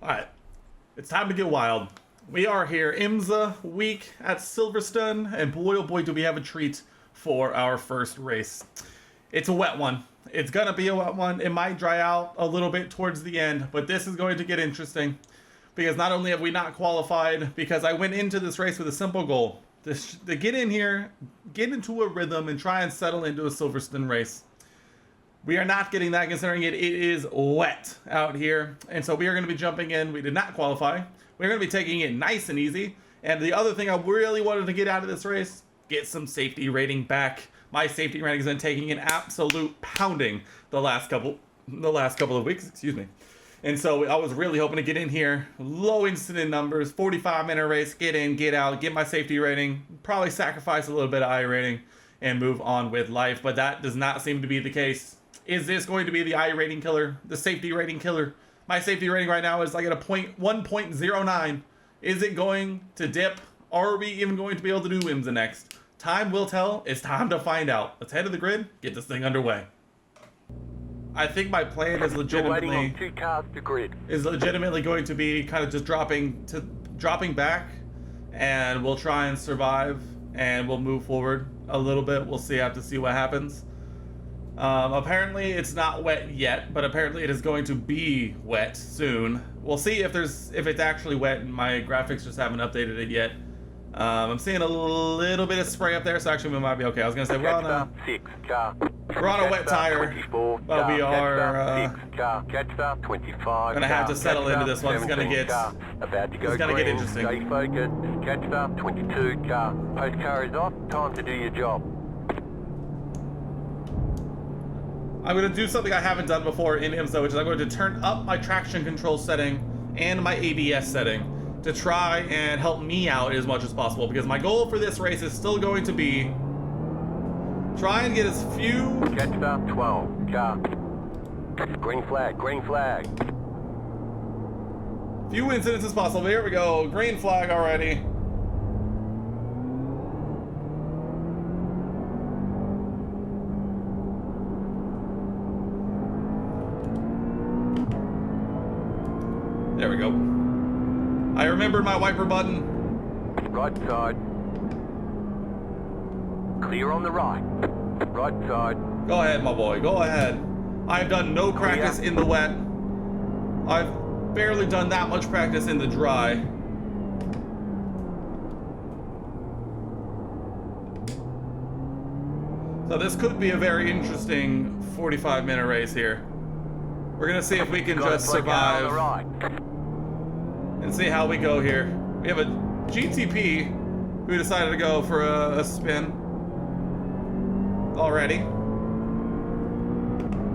Alright, it's time to get wild. We are here, IMSA week at Silverstone, and boy oh boy do we have a treat for our first race. It's a wet one. It's gonna be a wet one. It might dry out a little bit towards the end, but this is going to get interesting. Because not only have we not qualified, because I went into this race with a simple goal. To get in here, get into a rhythm, and try and settle into a Silverstone race. We are not getting that considering it is wet out here. And so we are going to be jumping in. We did not qualify. We're going to be taking it nice and easy. And the other thing I really wanted to get out of this race, get some safety rating back. My safety rating has been taking an absolute pounding the last couple of weeks, excuse me. And so I was really hoping to get in here, low incident numbers, 45-minute race, get in, get out, get my safety rating, probably sacrifice a little bit of I rating, and move on with life. But that does not seem to be the case. Is this going to be the I rating killer, the safety rating killer? My safety rating right now is like at a 1.09. Is it going to dip? Are we even going to be able to do IMSA next? Time will tell. It's time to find out. Let's head to the grid, get this thing underway. I think my plan is legitimately going to be kind of just dropping back, and we'll try and survive, and we'll move forward a little bit. We'll see. I have to see what happens. Apparently it's not wet yet, but apparently it is going to be wet soon. We'll see if it's actually wet, and my graphics just haven't updated it yet. I'm seeing a little bit of spray up there, so actually we might be okay. I was gonna say we're on a wet tire, but we are gonna have to settle into this one. It's gonna get interesting. Stay focused. Catch up, 22 car. Post car is off. Time to do your job. I'm going to do something I haven't done before in IMSA, which is I'm going to turn up my traction control setting and my ABS setting to try and help me out as much as possible, because my goal for this race is still going to be try and get as few... Catch up, 12, car. Green flag, green flag. Few incidents as possible. Here we go. Green flag already. There we go. I remembered my wiper button. Right side. Clear on the right. Right side. Go ahead, my boy. Go ahead. I've done no practice in the wet. I've barely done that much practice in the dry. So this could be a very interesting 45-minute race here. We're gonna see if we can just survive and see how we go here. We have a GTP who decided to go for a spin already.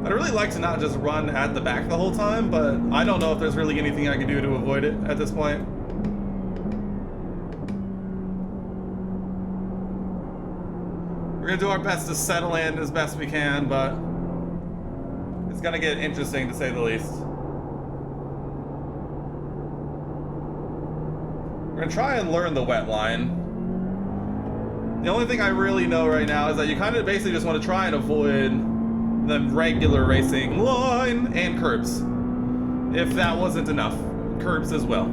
I'd really like to not just run at the back the whole time, but I don't know if there's really anything I can do to avoid it at this point. We're gonna do our best to settle in as best we can, but it's gonna get interesting to say the least. We're gonna try and learn the wet line. The only thing I really know right now is that you kind of basically just want to try and avoid the regular racing line and curbs. If that wasn't enough, curbs as well.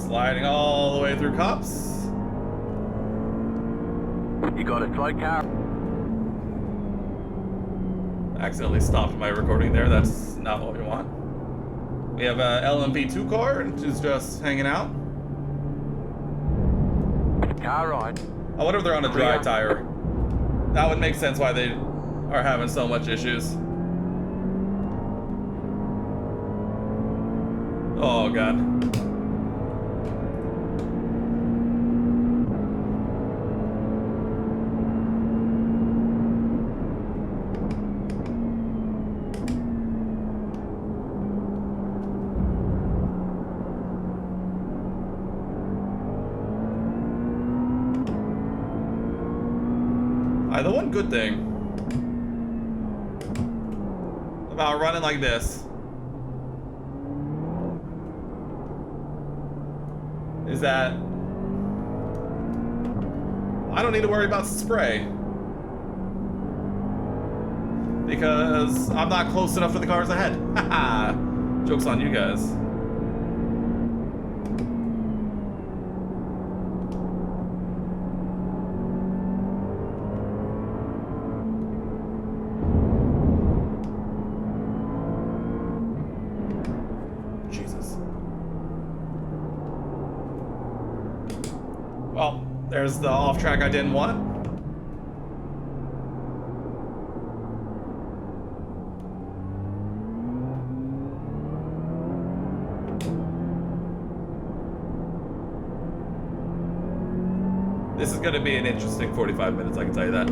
Sliding all the way through cops. You got a slow car. Accidentally stopped my recording there. That's not what we want. We have a LMP2 car, which is just hanging out. Car right. I wonder if they're on a dry tire. That would make sense why they are having so much issues. Oh god. The one good thing about running like this is that I don't need to worry about spray. because I'm not close enough to the cars ahead. Haha. Joke's on you guys. Jesus. Well, there's the off track I didn't want. This is gonna be an interesting 45 minutes, I can tell you that.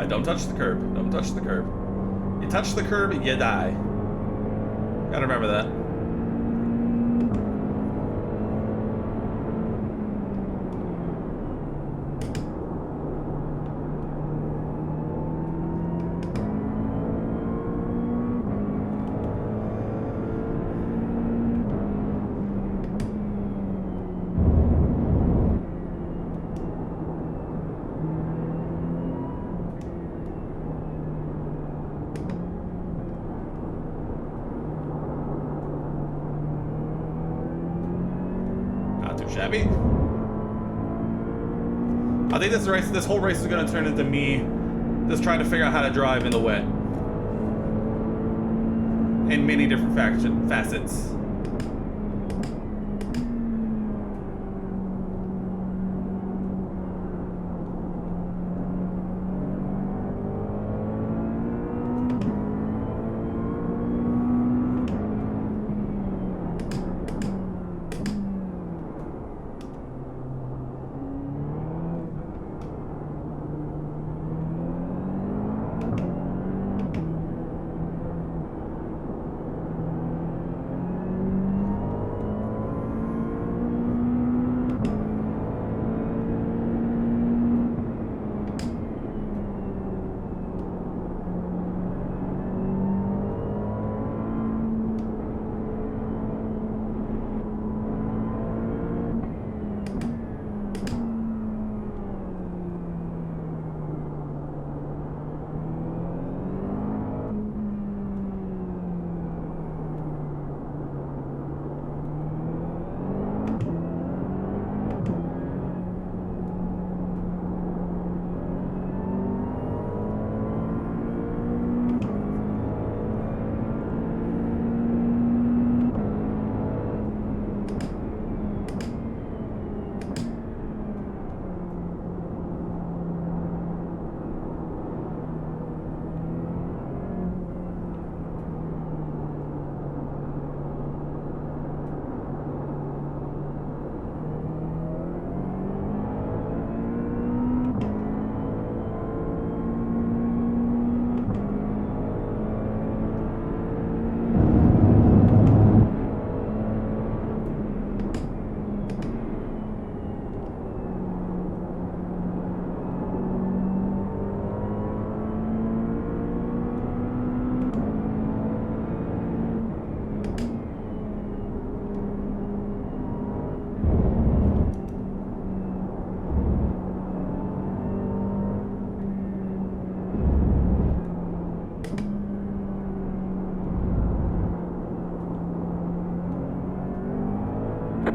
Don't touch the curb. Don't touch the curb. You touch the curb, you die. Gotta remember that. Shabby. I think this whole race is going to turn into me just trying to figure out how to drive in the wet. In many different facets.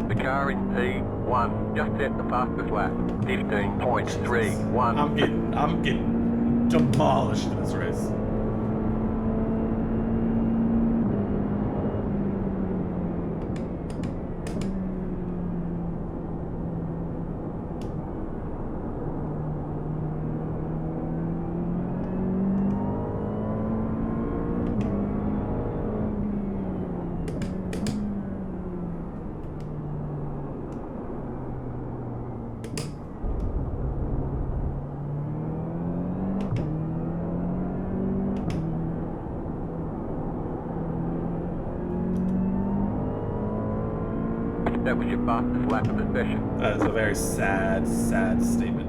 The car in P1 just set the fastest lap, 15.31. I'm getting demolished in this race. That was your fastest lap of the session. That is a very sad, sad statement.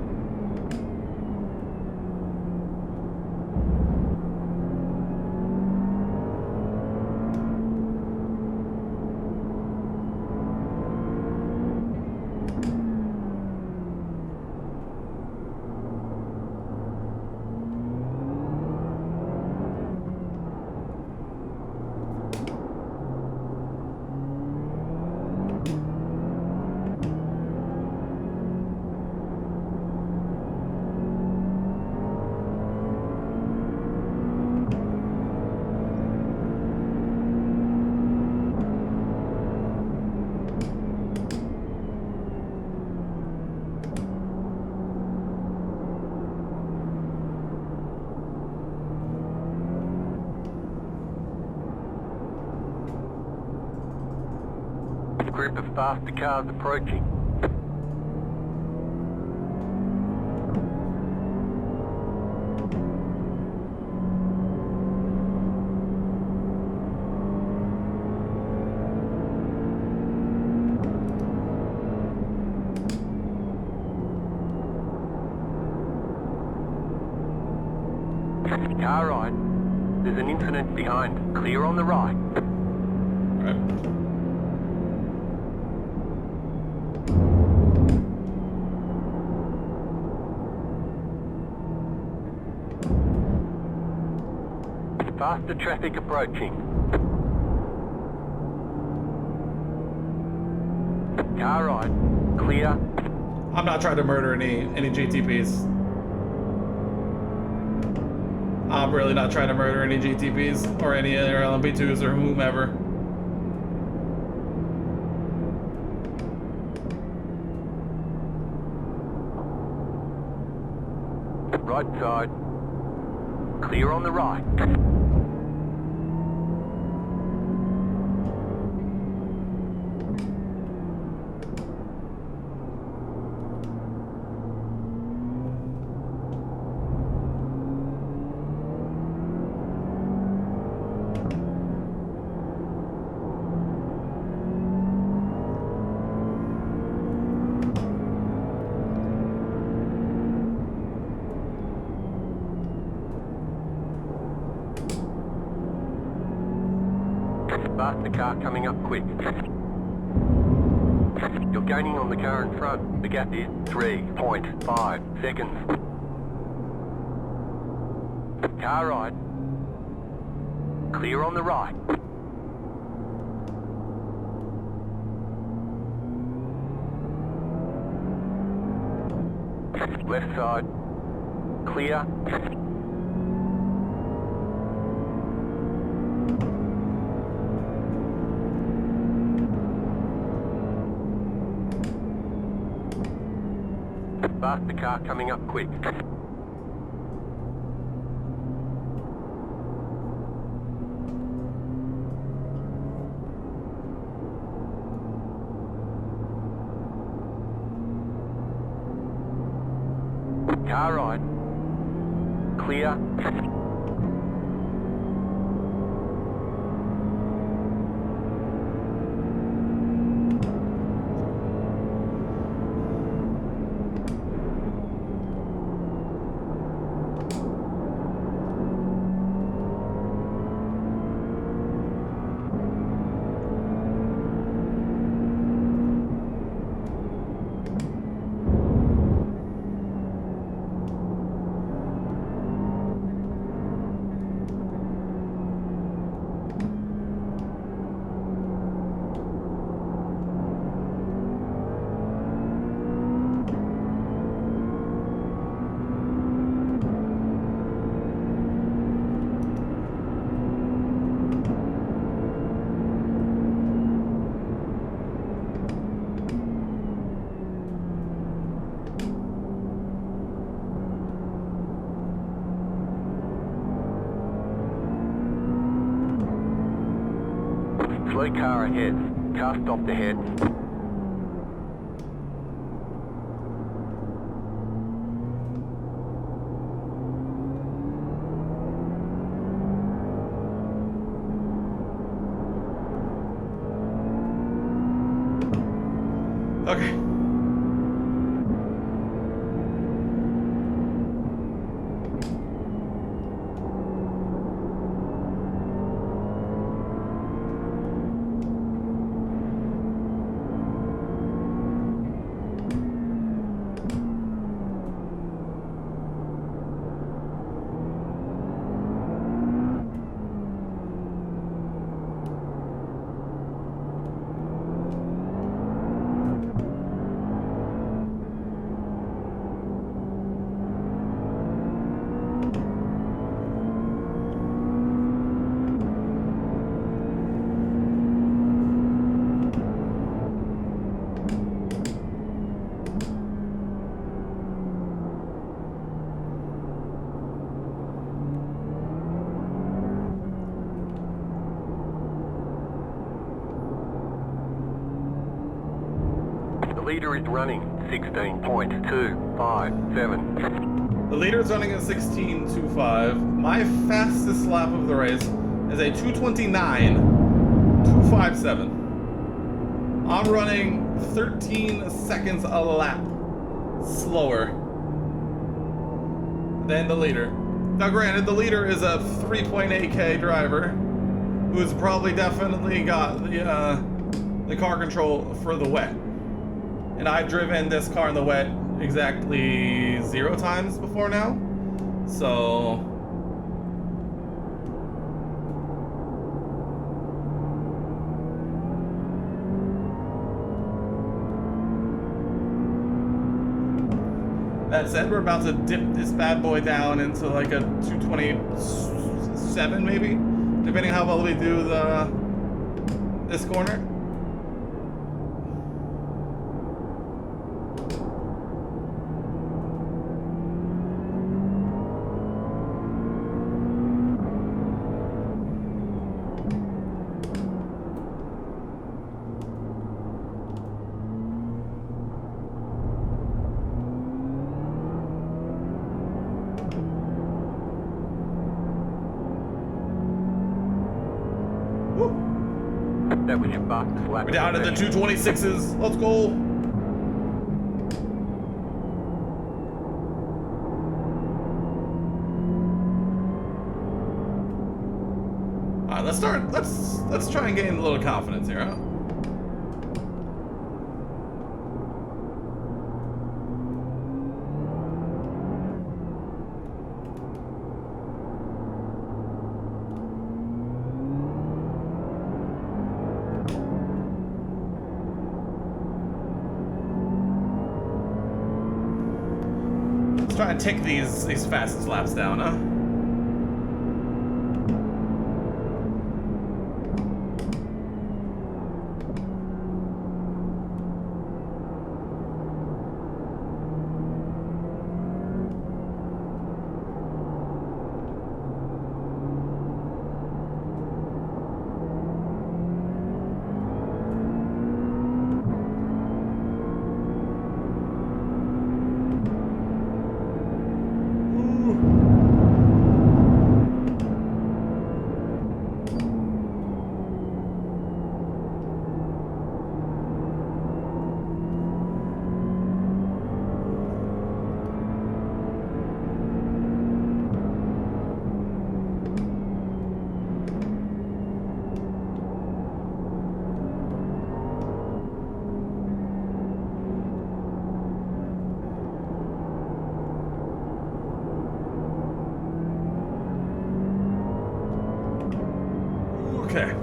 A group of faster cars approaching. Car right. There's an incident behind. Clear on the right. Alright. Faster traffic approaching. Car right. Clear. I'm not trying to murder any GTPs. I'm really not trying to murder any GTPs or any other LMP2s or whomever. Right side. Clear on the right. Faster car coming up quick. You're gaining on the car in front. The gap is 3.5 seconds. Car right. Clear on the right. Left side. Clear. Faster car coming up quick. Car right. Clear. Slow car ahead. Car stopped ahead. Okay. The leader is running 16.257. The leader is running at 16.25. My fastest lap of the race is a 2:29.257. I'm running 13 seconds a lap slower than the leader. Now, granted, the leader is a 3.8K driver who's probably definitely got the car control for the wet. And I've driven this car in the wet exactly 0 times before now. So that said, we're about to dip this bad boy down into like a 227 maybe, depending how well we do this corner. That was your fastest lap. We're down to the 226s. Let's go. All right, let's start. Let's try and gain a little confidence here, huh? Try and tick these fastest laps down, huh? Okay.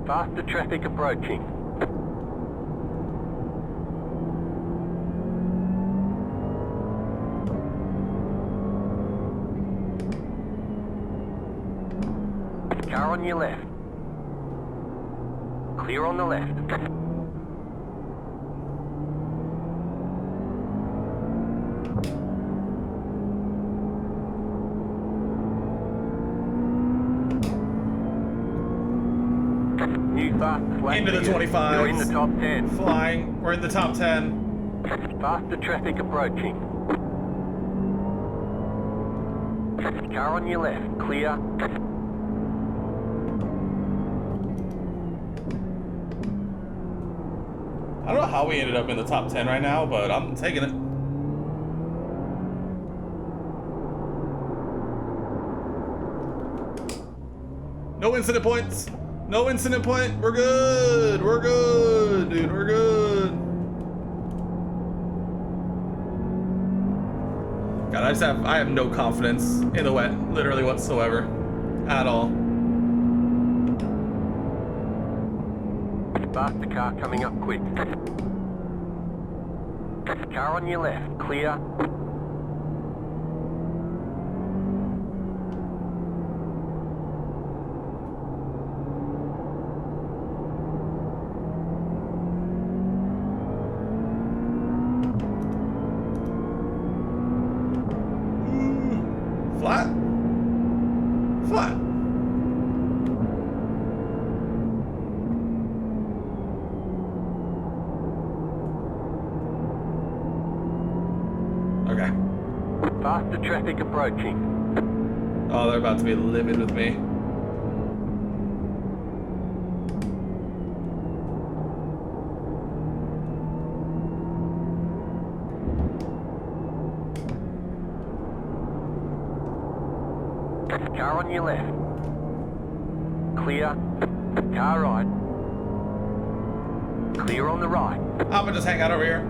Faster traffic approaching. Car on your left. Clear on the left. New fastest lap. Into the 25s. You're in the top 10. Flying. We're in the top 10. Faster traffic approaching. Car on your left, clear. I don't know how we ended up in the top 10 right now, but I'm taking it. No incident points. No incident point. We're good. We're good, dude. We're good. God, I have no confidence in the wet, literally whatsoever, at all. Faster car coming up quick. Car on your left, clear. Flat? Flat. Okay. Faster traffic approaching. Oh, they're about to be livid with me. Car on your left. Clear. Car right. Clear on the right. I'm gonna just hang out over here.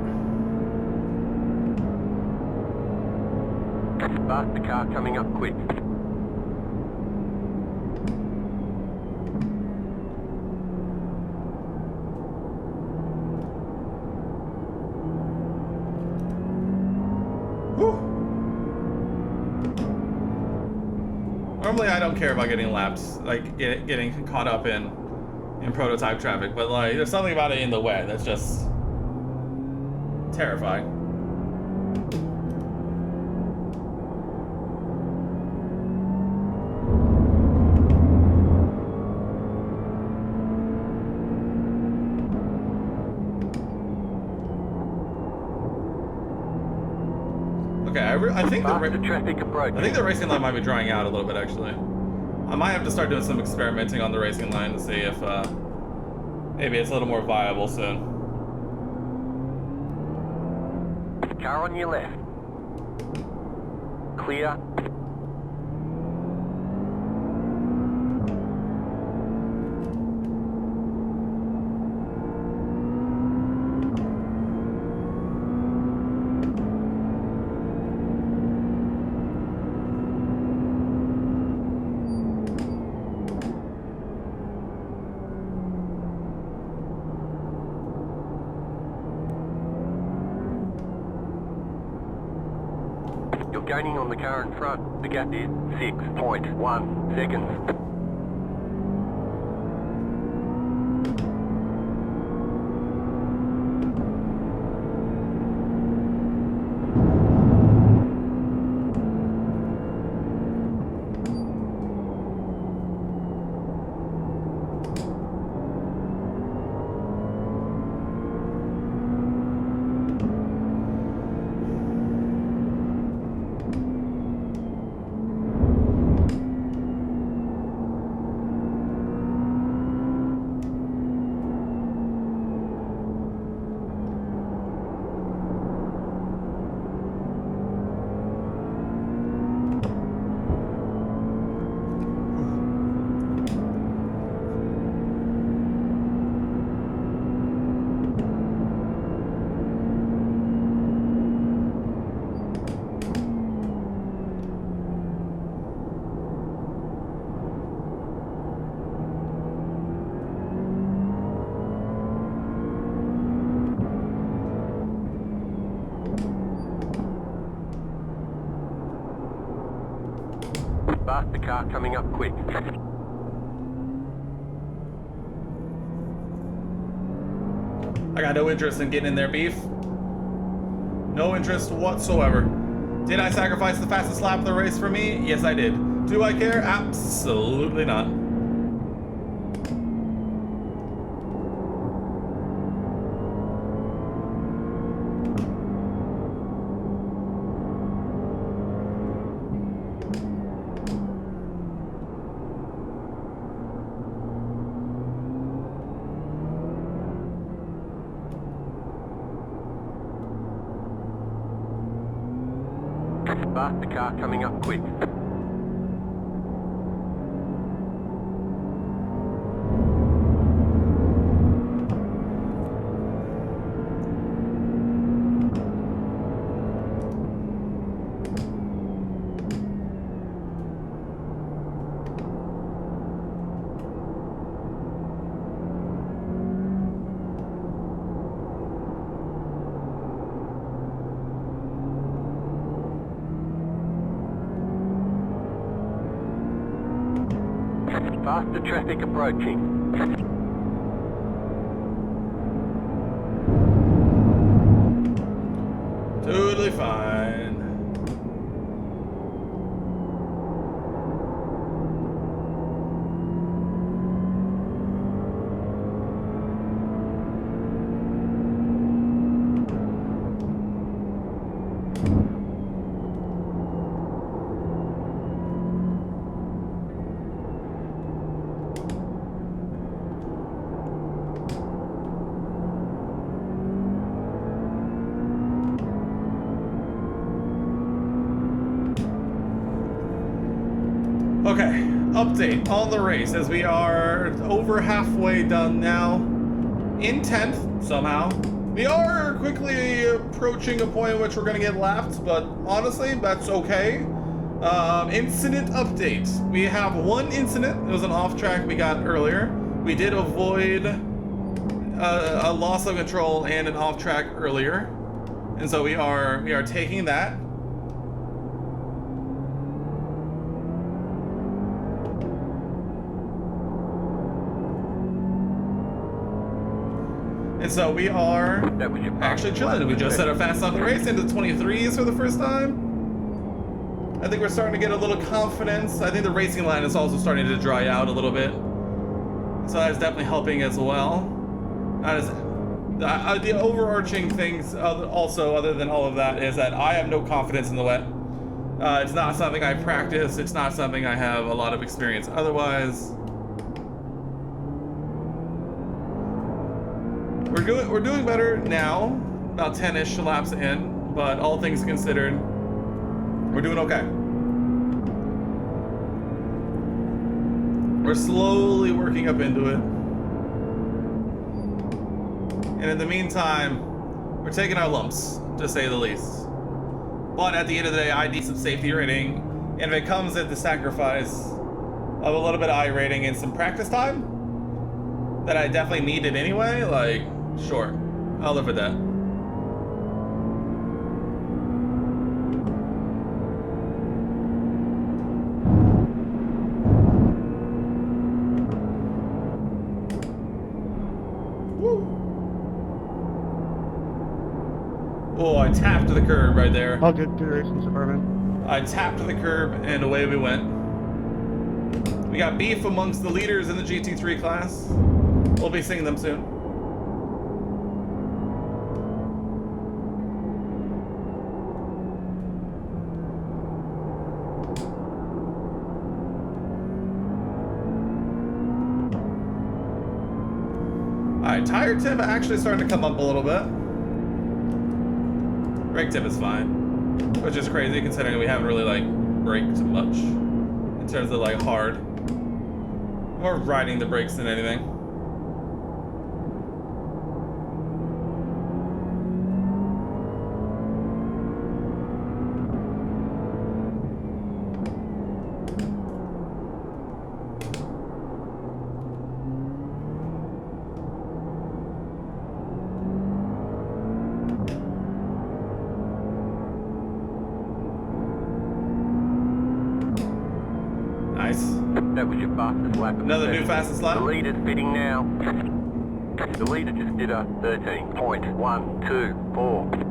Faster car coming up quick. Whew. Normally I don't care about getting laps, like getting caught up in prototype traffic, but like there's something about it in the wet that's just terrifying. Okay, I think Faster traffic approaching. I think the racing line might be drying out a little bit, actually. I might have to start doing some experimenting on the racing line to see if maybe it's a little more viable soon. Car on your left. Clear. You're gaining on the car in front. The gap is 6.1 seconds. Faster car coming up quick. I got no interest in getting in their beef. No interest whatsoever. Did I sacrifice the fastest lap of the race for me? Yes, I did. Do I care? Absolutely not. faster car coming up quick. Faster traffic approaching. Totally fine. Okay, update on the race as we are over halfway done now. In 10th, somehow. We are quickly approaching a point in which we're going to get lapped, but honestly, that's okay. Incident update. We have one incident. It was an off track we got earlier. We did avoid a loss of control and an off track earlier. And so we are taking that. And so we are actually chilling. We just set a fast on the race into 23s for the first time. I think we're starting to get a little confidence. I think the racing line is also starting to dry out a little bit. So that's definitely helping as well. The overarching things also, other than all of that, is that I have no confidence in the wet. It's not something I practice. It's not something I have a lot of experience. Otherwise, we're doing better now, about 10-ish laps in, but all things considered, we're doing okay. We're slowly working up into it. And in the meantime, we're taking our lumps, to say the least. But at the end of the day, I need some safety rating, and if it comes at the sacrifice of a little bit of I rating and some practice time that I definitely needed anyway, like, sure, I'll live with that. Woo! Oh, I tapped the curb right there. All good considerations, Suburban. I tapped the curb and away we went. We got beef amongst the leaders in the GT3 class. We'll be seeing them soon. Alright, tire tip actually starting to come up a little bit. Brake tip is fine, which is crazy considering we haven't really like braked much in terms of like hard. More riding the brakes than anything. That was your fastest lap. Another new fastest lap. The leader's fitting now. The leader just did a 13.124.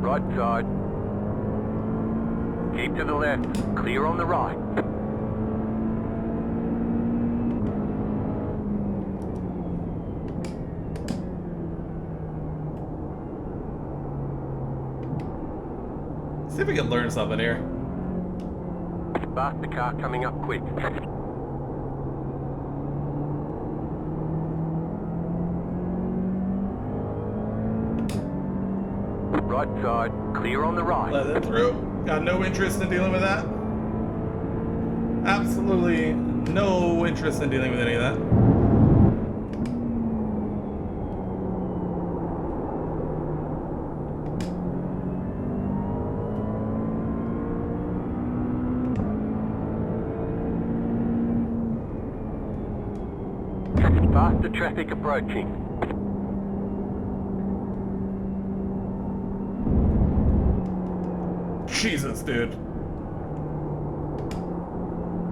Right side. Keep to the left. Clear on the right. See if we can learn something here. Faster car coming up quick. Right side, clear on the right. Let it through. Got no interest in dealing with that. Absolutely no interest in dealing with any of that. Faster traffic approaching. Jesus, dude.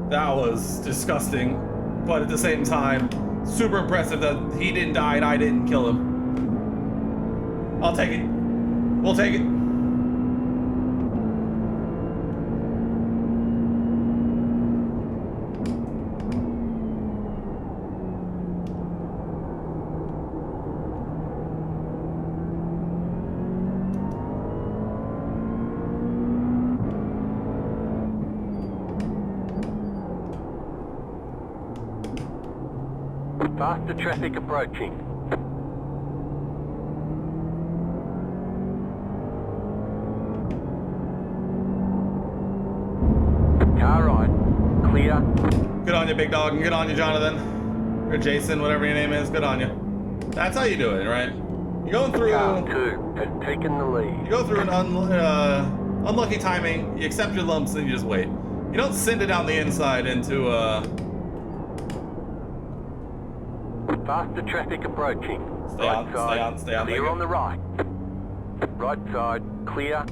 That was disgusting. But at the same time, super impressive that he didn't die and I didn't kill him. I'll take it. We'll take it. Faster traffic approaching. Car right. Clear. Good on you, big dog, and good on you, Jonathan. Or Jason, whatever your name is. Good on you. That's how you do it, right? You're going through... Car 2 has taken the lead. You go through an unlucky timing, you accept your lumps, and you just wait. You don't send it down the inside into Faster traffic approaching. Stay on, stay on, stay on. Clear on the right. Right side, clear.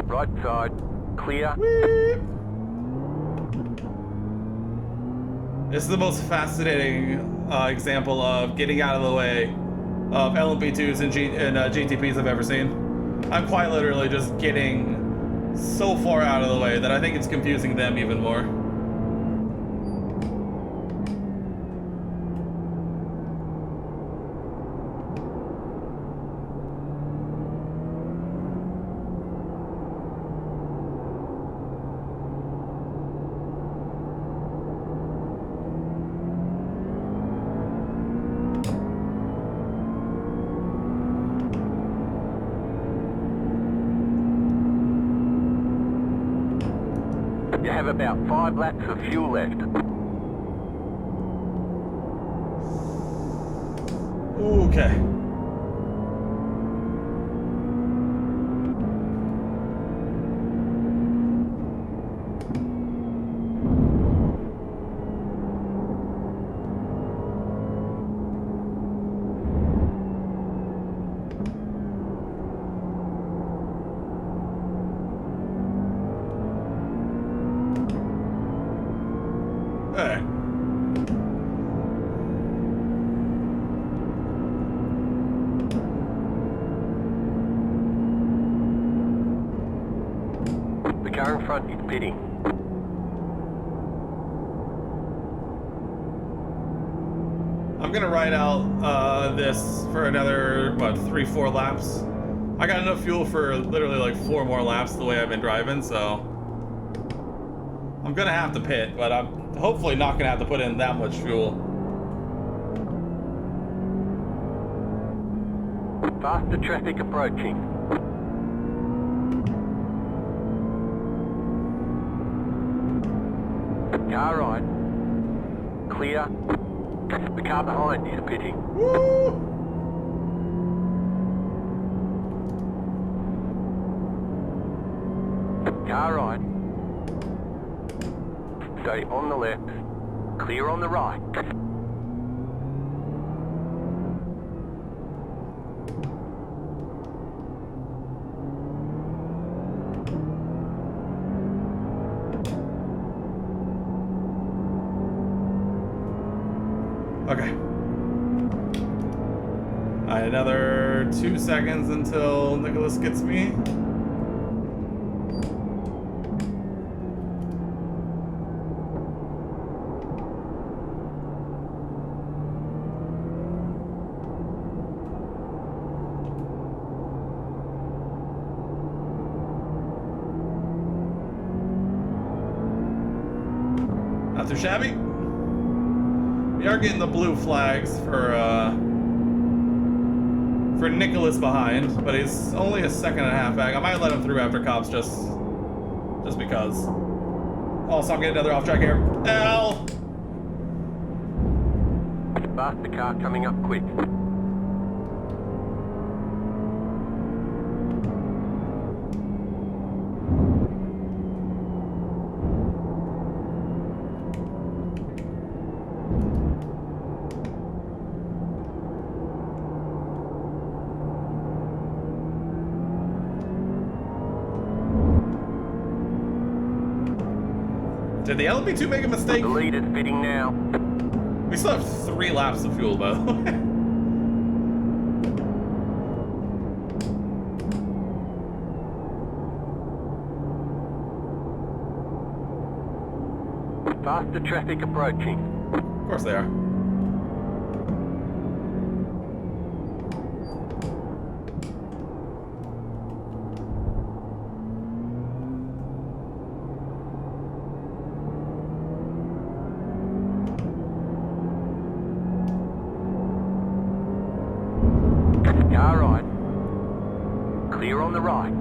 Right side, clear. This is the most fascinating example of getting out of the way of LMP2s and GTPs I've ever seen. I'm quite literally just getting so far out of the way that I think it's confusing them even more. You have about 5 laps of fuel left. Okay. Hey. The car in front is pitting. I'm gonna ride out this for another, what, 3-4 laps. I got enough fuel for literally like 4 more laps the way I've been driving, so I'm gonna have to pit, but I'm hopefully not gonna have to put in that much fuel. Faster traffic approaching. Car right. Clear. The car behind is pitting. Woo! Car right. Stay on the left. Clear on the right. Okay. Alright, another 2 seconds until Nicholas gets me. Not too shabby. We are getting the blue flags for Nicholas behind, but he's only a second and a half back. I might let him through after cops just because. Also, I'm getting another off track here. L. Faster car coming up quick. Did the LMP2 make a mistake? The lead is fitting now. We still have 3 laps of fuel, by the way. Faster traffic approaching. Of course they are. Car right. Clear on the right.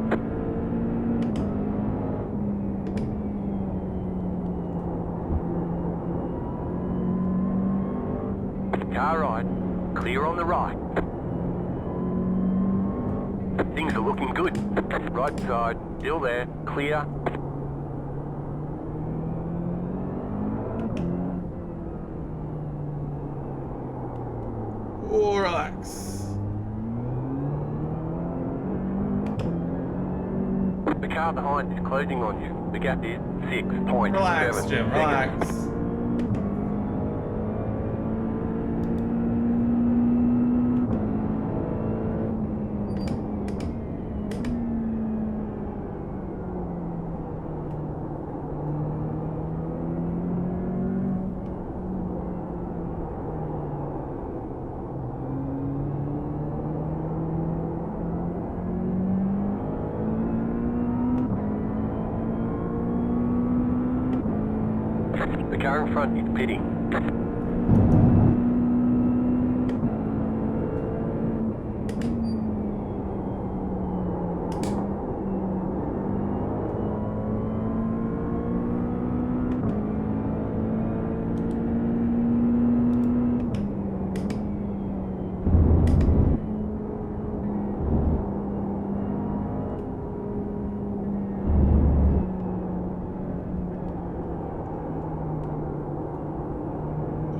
Car right. Clear on the right. Things are looking good. Right side, still there. Clear. Oh, relax. The car behind is closing on you. The gap is 6.7 Relax, Jim, seconds. relax. The car in front is pitting.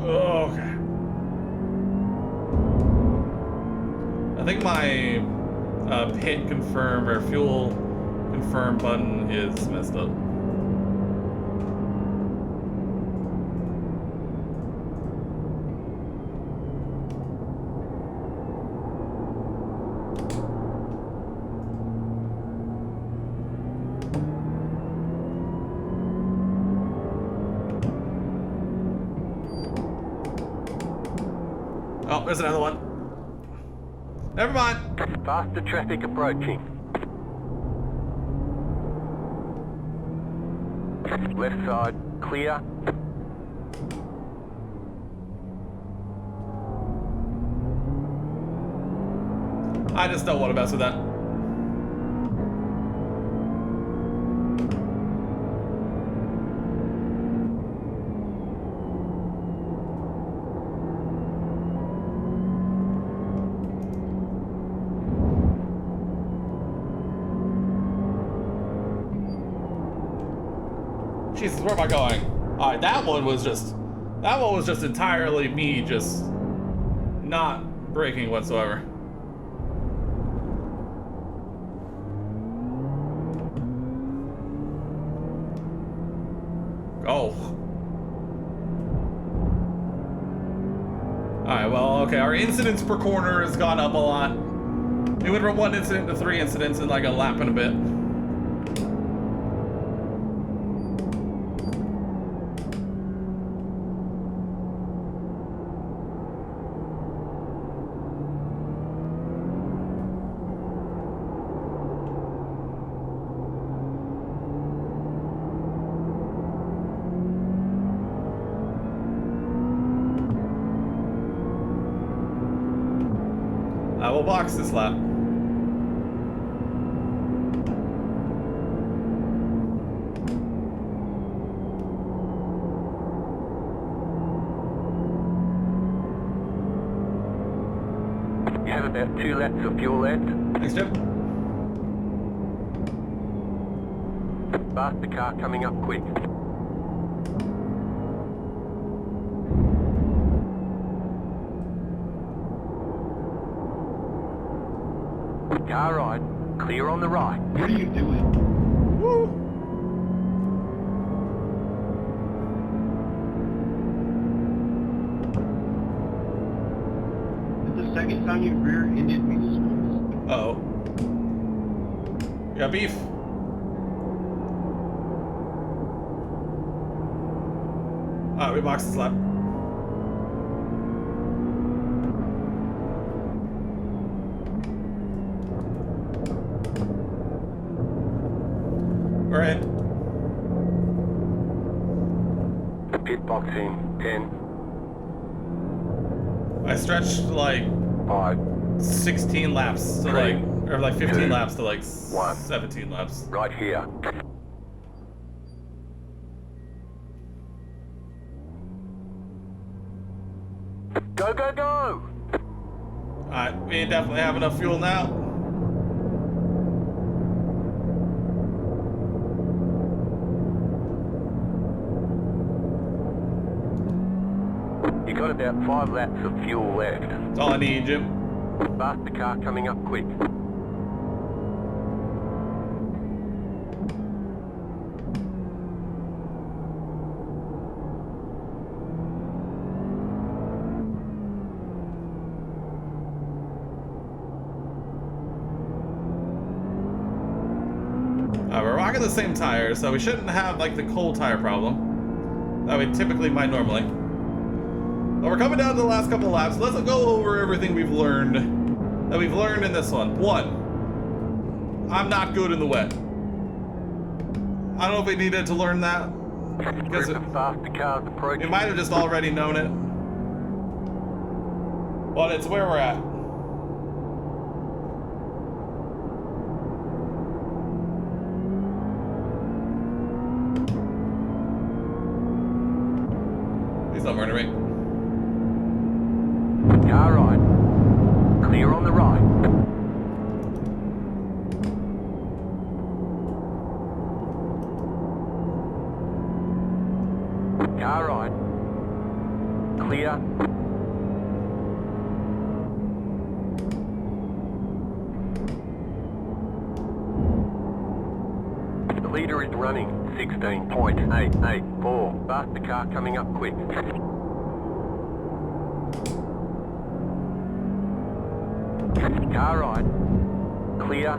Okay. I think my pit confirm or fuel confirm button is messed up. Oh, there's another one. Never mind. Faster traffic approaching. Left side, clear. I just don't want to mess with that. Jesus, where am I going? Alright, that one was just entirely me just not braking whatsoever. Oh. Alright, well, okay, our incidents per corner has gone up a lot. We went from 1 incident to 3 incidents in like a lap and a bit. we'll box this lap. You have about 2 laps of fuel left. Thanks, Jim. Faster car coming up quick. Car right, clear on the right. What are you doing? Woo! It's the second time you rear-ended me this month. Uh-oh. You got beef. Alright, we box this lap. We're in. Pit box in 10, I stretched like 5, 16 laps to Three, or like 15 two, laps to like 1. 17 laps. right here. Go, go, go! Alright, we definitely have enough fuel now. You got about 5 laps of fuel left. That's all I need, Jim. Faster car coming up quick. We're rocking the same tires, so we shouldn't have like the cold tire problem that we typically might normally. But we're coming down to the last couple of laps. Let's go over everything we've learned in this one. 1, I'm not good in the wet. I don't know if we needed to learn that because Group of faster cars approaching. we might have just already known it. But it's where we're at. Please don't murder me. Car right. Clear on the right. Car right. Clear. The leader is running 16.884. Faster car coming up quick. Car right. Clear.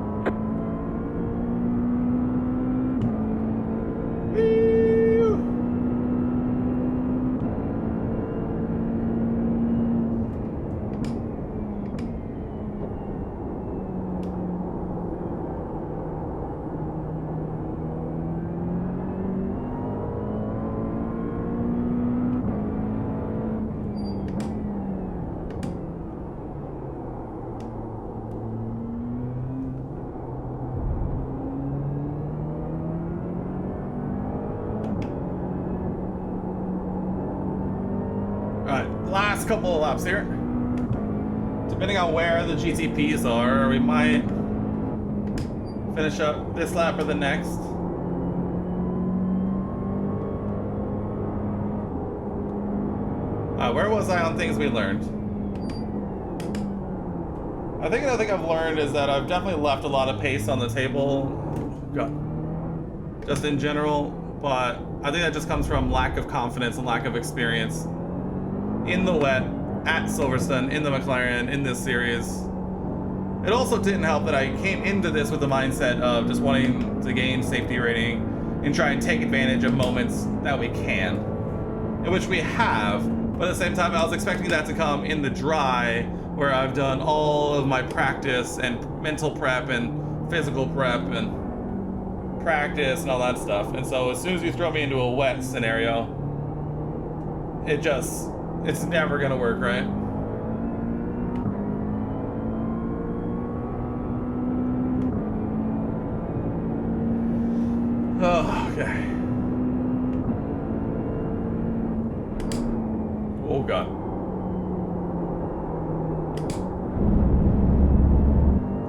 Alright, last couple of laps here. Depending on where the GTPs are, we might finish up this lap or the next. Where was I on things we learned? I think another thing I've learned is that I've definitely left a lot of pace on the table. Just in general, but I think that just comes from lack of confidence and lack of experience in the wet, at Silverstone, in the McLaren, in this series. It also didn't help that I came into this with the mindset of just wanting to gain safety rating and try and take advantage of moments that we can, in which we have, but at the same time I was expecting that to come in the dry, where I've done all of my practice and mental prep and physical prep and practice and all that stuff. And so as soon as you throw me into a wet scenario, it's never gonna work, right? Oh, okay. Oh, God.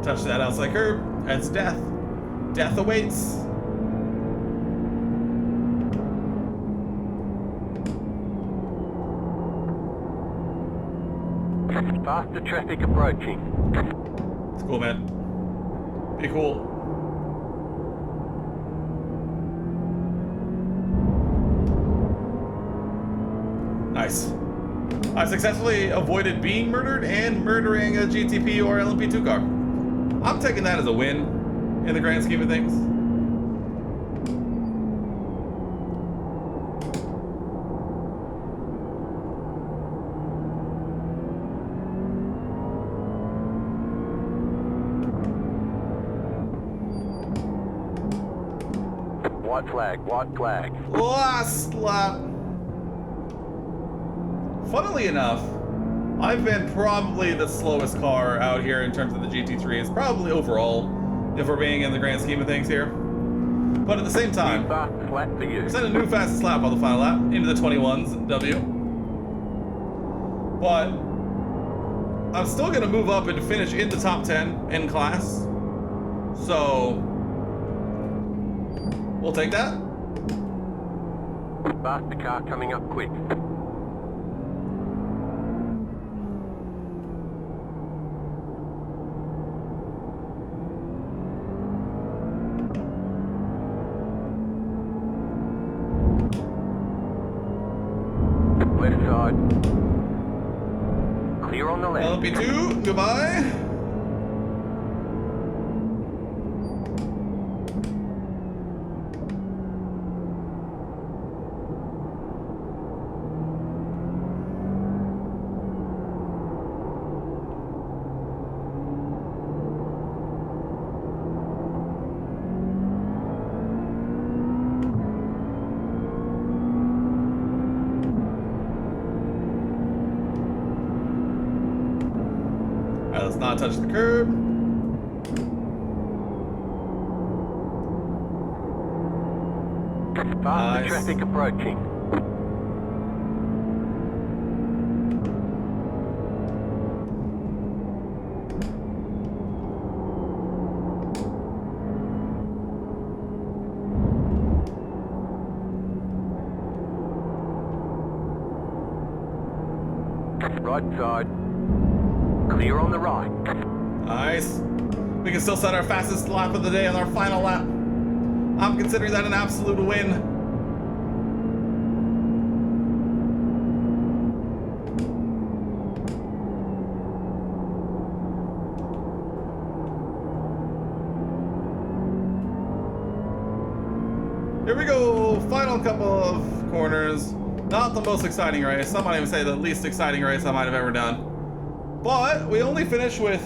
Touch that outside curb. That's death. Death awaits. Faster traffic approaching. It's cool, man. Be cool. Nice. I successfully avoided being murdered and murdering a GTP or LMP2 car. I'm taking that as a win in the grand scheme of things. White flag, white flag. Last lap. Funnily enough, I've been probably the slowest car out here in terms of the GT3s, probably overall, if we're being in the grand scheme of things here. But at the same time, Fastest lap for you. set a new fastest lap on the final lap into the 21s W. But I'm still gonna move up and finish in the top 10 in class. So we'll take that. Faster car coming up quick. Left side. Clear on the left. LP2, goodbye. Let's not touch the curb. Faster Nice. traffic approaching. Right side. Clear on the right. Nice. We can still set our fastest lap of the day on our final lap. I'm considering that an absolute win. Here we go. Final couple of corners. Not the most exciting race. Some might even say the least exciting race I might have ever done. But we only finished with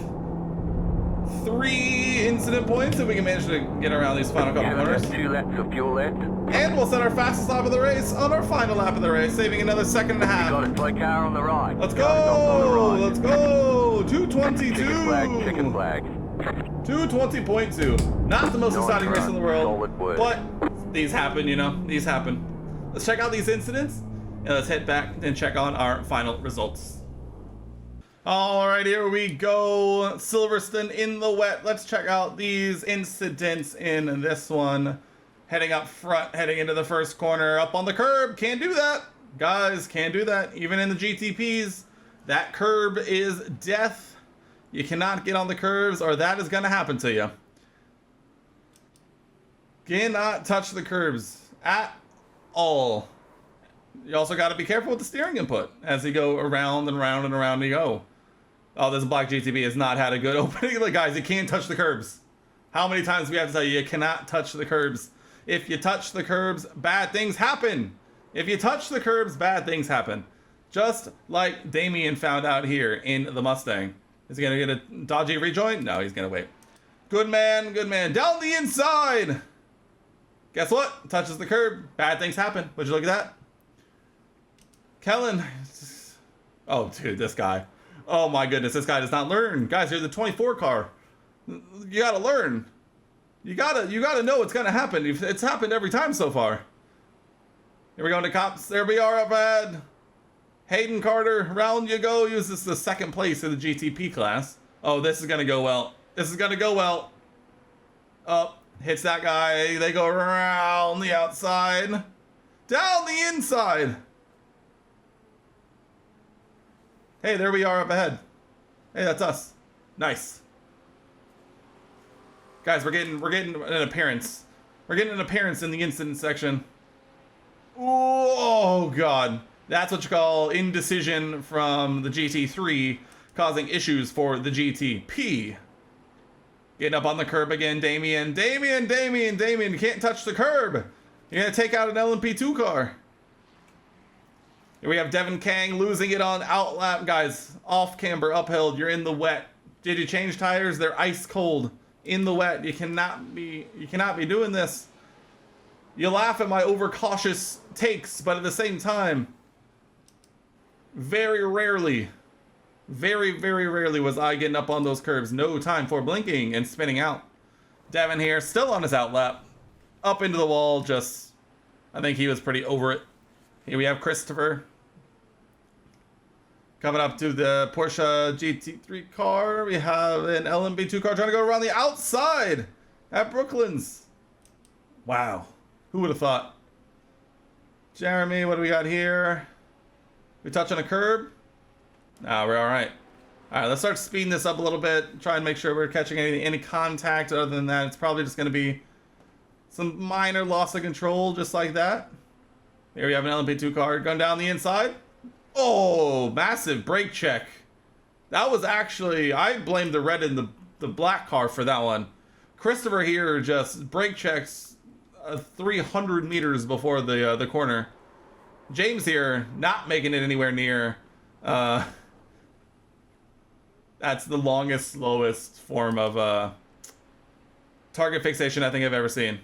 3 incident points if we can manage to get around these final couple corners. 2 laps of fuel left. And we'll set our fastest lap of the race on our final lap of the race, saving another second and a You got half. a slow car on the right. Let's Guys off on the go! right. Let's go! Chicken flag, chicken 222! flag. 220.2. Not the most Nice exciting race in the world, solid work. but these happen, you know, these happen. Let's check out these incidents, and let's head back and check on our final results. All right, here we go. Silverstone in the wet. Let's check out these incidents in this one. Heading up front, heading into the first corner, up on the curb. Can't do that. Guys, can't do that. Even in the GTPs, that curb is death. You cannot get on the curves or that is going to happen to you. Cannot touch the curbs at all. You also got to be careful with the steering input as you go around and around and around you go. Oh, this black GTB has not had a good opening. Look, guys, you can't touch the curbs. How many times do we have to tell you, you cannot touch the curbs? If you touch the curbs, bad things happen. If you touch the curbs, bad things happen. Just like Damien found out here in the Mustang. Is he going to get a dodgy rejoin? No, he's going to wait. Good man, good man. Down the inside. Guess what? Touches the curb. Bad things happen. Would you look at that? Kellen. Oh, dude, this guy. Oh, my goodness. This guy does not learn. Guys, you're the 24 car. You got to learn. You gotta know what's gonna happen. It's happened every time so far. Here we go into cops. There we are up ahead. Hayden Carter, round you go. Uses the second place in the GTP class. Oh, this is gonna go well. This is gonna go well. Up, hits that guy. They go around the outside, down the inside. Hey, there we are up ahead. Hey, that's us. Nice. Guys, we're getting an appearance. We're getting an appearance in the incident section. Oh god. That's what you call indecision from the GT3 causing issues for the GTP. Getting up on the curb again, Damien. Damien, you can't touch the curb. You're gonna take out an LMP2 car. Here we have Devin Kang losing it on outlap. Guys, off camber, uphill, you're in the wet. Did you change tires? They're ice cold. In the wet. You cannot be doing this. You laugh at my overcautious takes, but at the same time, very rarely was I getting up on those curves. No time for blinking and spinning out. Devin here, still on his outlap. Up into the wall, just, I think he was pretty over it. Here we have Christopher. Coming up to the Porsche GT3 car. We have an LMP2 car trying to go around the outside at Brooklands. Wow. Who would have thought? Jeremy, what do we got here? We touch on a curb? No, we're all right. All right, let's start speeding this up a little bit. Try and make sure we're catching any contact. Other than that, it's probably just going to be some minor loss of control, just like that. Here we have an LMP2 car going down the inside. Oh, massive brake check. That was actually, I blame the red and the black car for that one. Christopher here just brake checks 300 meters before the corner. James here not making it anywhere near. That's the longest, slowest form of target fixation I think I've ever seen.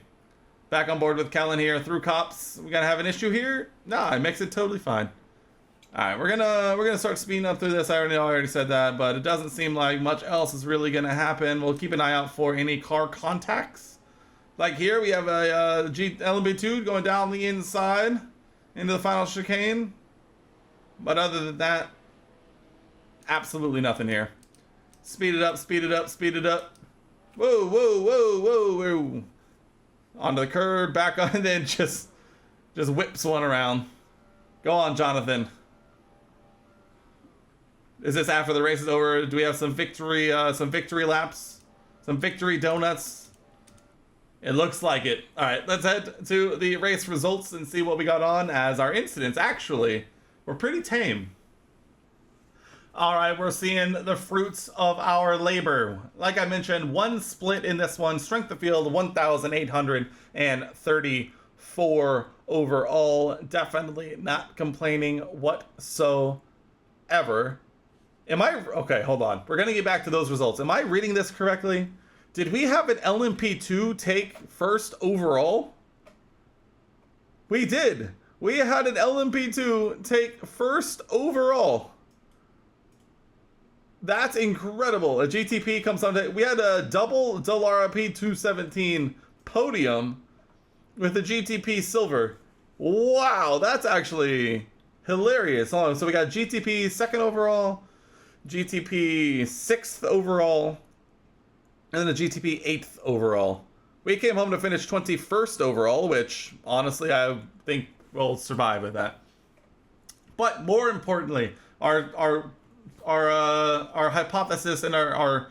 Back on board with Kellen here through cops. We gonna have an issue here? Nah, it makes it totally fine. All right, we're gonna start speeding up through this. I already said that, but it doesn't seem like much else is really gonna happen. We'll keep an eye out for any car contacts. Like here, we have a LMP2 going down the inside into the final chicane. But other than that, absolutely nothing here. Speed it up, speed it up, speed it up. Whoa, whoa, whoa, whoa, whoa. Onto the curb, back on, and then just whips one around. Go on, Jonathan. Is this after the race is over? Do we have some victory laps? Some victory donuts? It looks like it. All right, let's head to the race results and see what we got on, as our incidents actually were pretty tame. All right, we're seeing the fruits of our labor. Like I mentioned, one split in this one. Strength of field, 1,834 overall. Definitely not complaining whatsoever. Okay, hold on. We're going to get back to those results. Am I reading this correctly? Did we have an LMP2 take first overall? We did. We had an LMP2 take first overall. That's incredible. A GTP comes on. We had a double Dallara P217 podium with the GTP silver. Wow, that's actually hilarious. So we got GTP second overall, GTP 6th overall, and then the GTP 8th overall. We came home to finish 21st overall, which honestly I think we'll survive with that. But more importantly, our hypothesis and our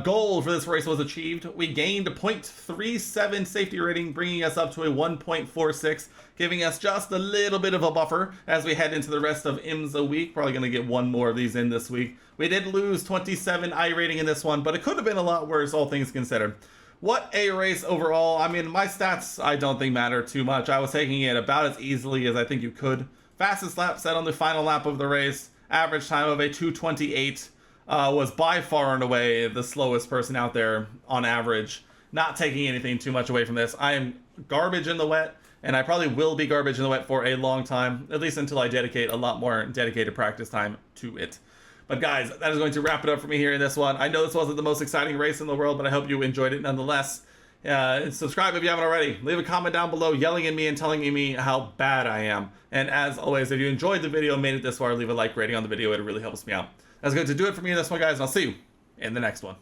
goal for this race was achieved. We gained a 0.37 safety rating, bringing us up to a 1.46, giving us just a little bit of a buffer as we head into the rest of IMSA week. Probably going to get one more of these in this week. We did lose 27 I rating in this one, but it could have been a lot worse, all things considered. What a race overall. I mean, my stats I don't think matter too much. I was taking it about as easily as I think you could. Fastest lap set on the final lap of the race. Average time of a 2:28. Was by far and away the slowest person out there on average. Not taking anything too much away from this. I am garbage in the wet, and I probably will be garbage in the wet for a long time, at least until I dedicate a lot more dedicated practice time to it. But guys, that is going to wrap it up for me here in this one. I know this wasn't the most exciting race in the world, but I hope you enjoyed it nonetheless. And subscribe if you haven't already. Leave a comment down below yelling at me and telling me how bad I am. And as always, if you enjoyed the video and made it this far, leave a like rating on the video. It really helps me out. That's going to do it for me in this one, guys, and I'll see you in the next one.